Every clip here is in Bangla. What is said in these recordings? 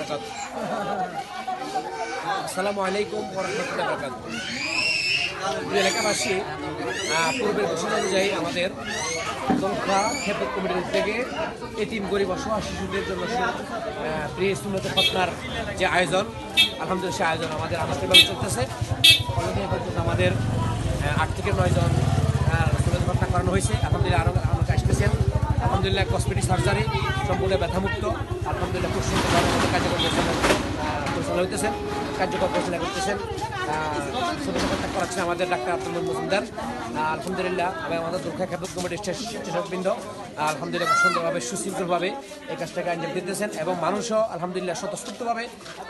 বারাকাতুহু। আসসালামু আলাইকুম ওয়া রাহমাতুল্লাহি ওয়া বারাকাতুহু। প্রিয় এলাকাবাসী, পূর্বের ঘোষণা অনুযায়ী আমাদের দোলখা খেদমত কমিটির উদ্যোগে এতিম গরিব অসহায় শিশুদের জন্য প্রিয় সুন্নতে খতনার যে আয়োজন, আলহামদুলিল্লাহ সেই আয়োজন আমাদের আনুষ্ঠানিকভাবে চলতেছে। অলরেডি পর্যন্ত আমাদের 8 থেকে 9 জন সুন্নতে খতনা করানো হয়েছে। আলহামদুলিল্লাহ আরও অনেকে আসতেছেন। আলহামদুলিল্লাহ কসমেটিক সার্জারি সম্পূর্ণ ব্যথামুক্ত, আলহামদুলিল্লাহ খুব সুন্দরভাবে কার্যক্রম পরিচালনা হইতেছেন, কার্যক্রম পরিচালনা করতেছেন। সুন্নতে খতনা করাচ্ছেন আমাদের ডাক্তার আব্দুল মুজিদার, আলহামদুলিল্লাহ। এবং আমাদের দোলখা খেদমত কমিটির চিকিৎসকবৃন্দ আলহামদুলিল্লাহ খুব সুন্দরভাবে সুশৃঙ্খলভাবে এই কাজটাকে আঞ্জাম দিতেছেন এবং মানুষও আলহামদুলিল্লাহ স্বতঃস্ফূর্তভাবে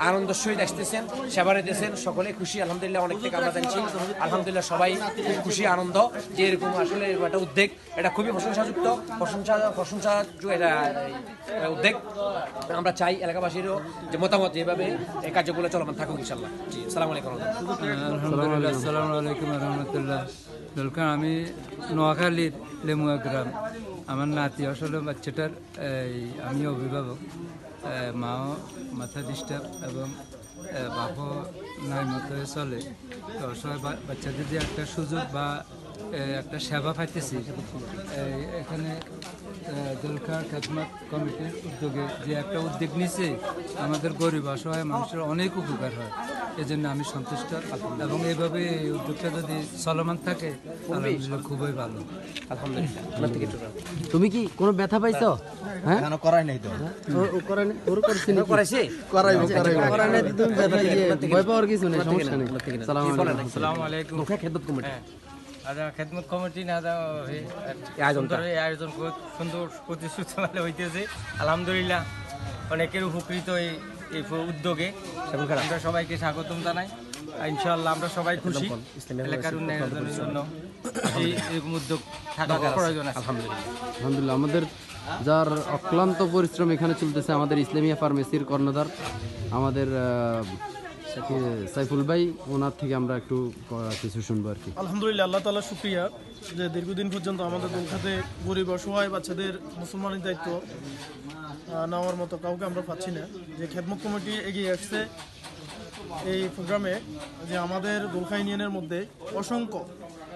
আনন্দের সহিত আসতেছেন, সেবা দিতেছেন। সকলে খুশি আলহামদুলিল্লাহ। অনেক থেকে আমরা জানছি আলহামদুলিল্লাহ সবাই খুব খুশি, আনন্দ যে এরকম আসলে একটা উদ্যোগ, এটা খুবই প্রশংসাযুক্ত, এটা উদ্যোগ। আমরা চাই এলাকাবাসীরও যে মতামত যেভাবে এই কার্যগুলো চলমান থাকুক ইনশাল্লাহ। জি, আসসালামু আলাইকুম। আলহামদুলিল্লাহ, আসসালামু আলাইকুম রহমতুল্লাহ। দোলখা, আমি নোয়াখালীর লেমুয়া গ্রাম। আমার নাতি আসলে বাচ্চাটার আমি অভিভাবক, মাও মাথা ডিস্টার্ব এবং বাপও নাই মতো চলে। তো অসহায় বাচ্চাদের যে একটা সুযোগ বা একটা সেবা পাইতেছি এখানে দোলখা খেদমত কমিটির উদ্যোগে যে একটা উদ্যোগ নিচ্ছে, আমাদের গরিব অসহায় মানুষের অনেক উপকার হয়। এজন্য আমি সন্তুষ্ট এবং এইভাবে এই উদ্যোগটা যদি চলমান থাকে আলহামদুলিল্লাহ খুবই ভালো। আলহামদুলিল্লাহ। তুমি কি কোনো ব্যথা পাইছো? হ্যাঁ, করাই নাই তো, করাইছে করাই নাই। তুমি ব্যথা দিয়ে ভয় পাওয়ার কিছু নেই, সমস্যা নেই। আসসালামু আলাইকুম। খেদমত কমিটি খেদমত কমিটি না আয়োজন সুন্দর প্রতিশ্রুতি হইতেছে আলহামদুলিল্লাহ। অনেকের উপকৃত এই উদ্যোগে আমরা সবাইকে স্বাগতম জানাই। ইনশাআল্লাহ আমরা সবাই খুশি। এলাকার উন্নয়নের জন্য এরকম উদ্যোগ থাকা প্রয়োজন আছে। আলহামদুলিল্লাহ। আমাদের যার অক্লান্ত পরিশ্রম এখানে চলতেছে, আমাদের ইসলামিয়া ফার্মেসির কর্ণধার আমাদের সাইফুল ভাই, ওনার থেকে আমরা একটু কিছু শুনবো আর কি। আলহামদুলিল্লাহ, আল্লাহ তাআলা শুকরিয়া যে দীর্ঘদিন পর্যন্ত আমাদের দোলখাতে গরিব অসহায় বাচ্চাদের মুসলমানের দায়িত্ব নেওয়ার মতো কাউকে আমরা পাচ্ছি না। যে খেদমত কমিটি এগিয়ে আসছে এই প্রোগ্রামে, যে আমাদের দোলখা ইউনিয়নের মধ্যে অসংখ্য,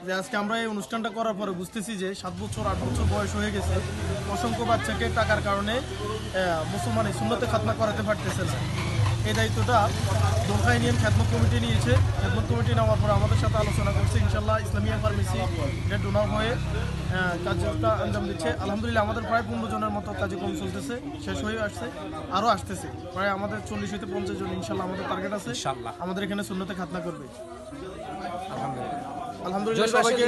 যে আজকে আমরা এই অনুষ্ঠানটা করার পরে বুঝতেছি যে 7 বছর 8 বছর বয়স হয়ে গেছে, অসংখ্য বাচ্চাকে টাকার কারণে মুসলমানে সুন্নতে খাতনা করাতে পারতেছে না। এই দায়িত্বটা দোলখা ইউনিয়ন খেদমত কমিটি নিয়েছে। খেদমত কমিটি নেওয়ার পর আমাদের সাথে আলোচনা করছে, ইনশাল্লাহ ইসলামিয়া ফার্মেসি ডোনার হয়ে কাজটা আঞ্জাম দিচ্ছে। আলহামদুলিল্লাহ আমাদের প্রায় 15 জনের মতো কার্যক্রম চলতেছে, শেষ হয়ে আসছে, আরও আসতেছে। প্রায় আমাদের 40 থেকে 50 জন ইনশাল্লাহ আমাদের টার্গেট আছে আমাদের এখানে সুন্নতে খাতনা করবে। আলহামদুলিল্লাহ সবাইকে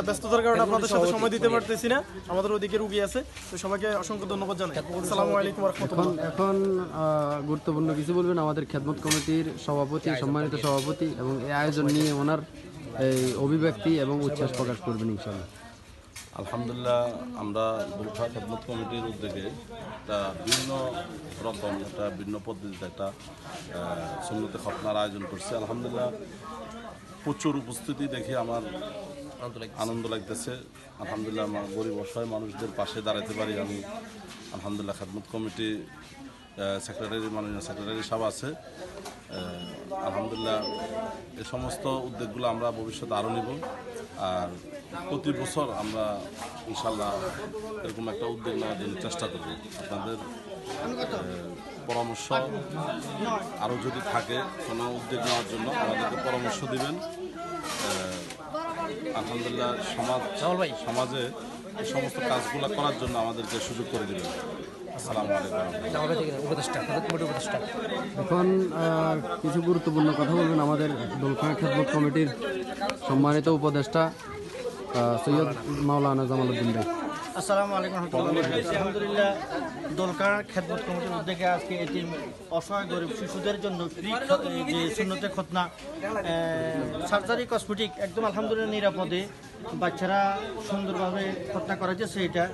ব্যস্ততার কারণে আপনাদের সাথে সময় দিতে পারতেছি না, আমাদের ওদিকে রুগী আছে, তো সবাইকে অসংখ্য ধন্যবাদ জানাই। আসসালামু আলাইকুম ওয়া রাহমাতুল্লাহ। এখন গুরুত্বপূর্ণ কিছু বলবেন আমাদের খেদমত কমিটির সভাপতি, সম্মানিত সভাপতি, এবং এই আয়োজন নিয়ে ওনার এই অভিব্যক্তি এবং উচ্ছ্বাস প্রকাশ করবেন ইনশাআল্লাহ। আলহামদুলিল্লাহ, আমরা দোলখা খেদমত কমিটির উদ্যোগে একটা ভিন্ন রকম, একটা ভিন্ন পদ্ধতিতে একটা সুন্নতে খতনার আয়োজন করছি। আলহামদুলিল্লাহ প্রচুর উপস্থিতি দেখে আমার আনন্দ লাগতেছে। আলহামদুলিল্লাহ আমার গরিব অসহায় মানুষদের পাশে দাঁড়াতে পারি আমি। আলহামদুলিল্লাহ খেদমত কমিটি সেক্রেটারি, মাননীয় সেক্রেটারি সাহেব আছে। আলহামদুলিল্লাহ এই সমস্ত উদ্যোগগুলো আমরা ভবিষ্যতে আরও নিব, আর প্রতি বছর আমরা ইনশাল্লাহ এরকম একটা উদ্যোগ নেওয়ার জন্য চেষ্টা করব। আপনাদের পরামর্শ আরও যদি থাকে কোনো উদ্যোগ নেওয়ার জন্য আমাদেরকে পরামর্শ দিবেন। আলহামদুলিল্লাহ সমাজে এই সমস্ত কাজগুলো করার জন্য আমাদেরকে সুযোগ করে দেবেন। আসসালামু আলাইকুম। এখন কিছু গুরুত্বপূর্ণ কথা বলবেন আমাদের দোলখা খেদমত কমিটির সম্মানিত উপদেষ্টা সৈয়দ মাওলানা জামালউদ্দিন ভাই। আসসালামু আলাইকুম রহমতুল্লাহ। আলহামদুলিল্লাহ, দোলখা খেদমত কমিটির উদ্যোগে আজকে এতিম অসহায় গরিব শিশুদের জন্য ফ্রি যে সুন্নতে খতনা সার্জারি কসমেটিক একদম আলহামদুলিল্লাহ নিরাপদে বাচ্চারা সুন্দরভাবে খতনা করাচ্ছে। এটা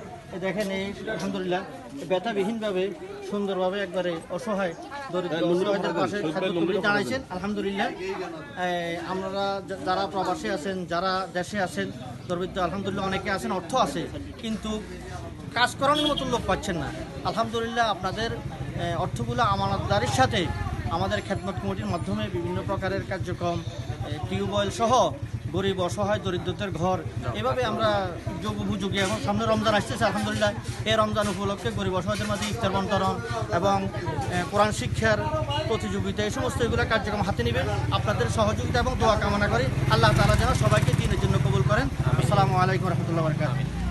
দেখেন, এই আলহামদুলিল্লাহ ব্যথাবিহীনভাবে সুন্দরভাবে একবারে অসহায় দরিদ্র অসহায়দের পাশে খেদমত কমিটি দাঁড়াইছেন। আলহামদুলিল্লাহ আমরা যারা প্রবাসী আছেন, যারা দেশে আছেন, দরিদ্র আলহামদুলিল্লাহ অনেকে আছেন, অর্থ আছে কিন্তু কাজ করানোর মতো লোক পাচ্ছেন না। আলহামদুলিল্লাহ আপনাদের অর্থগুলো আমানতদারির সাথে আমাদের খেদমত কমিটির মাধ্যমে বিভিন্ন প্রকারের কার্যক্রম টিউবওয়েল সহ গরিব অসহায় দরিদ্রদের ঘর এভাবে আমরা যোগোপযোগী এখন সামনে রমজান আসতেছে আলহামদুলিল্লাহ এই রমজান উপলক্ষে গরিব অসহায়দের মাঝে ইফতার বন্টন এবং কোরআন শিক্ষার প্রতিযোগিতা এই সমস্ত এগুলো কার্যক্রম হাতে নেবেন আপনাদের সহযোগিতা এবং দোয়া কামনা করি আল্লাহ তাআলা যেন সবাইকে দিনের জন্য কবুল করেন। আসসালামু আলাইকুম রহমতুল্লাহ বারকাতুহু।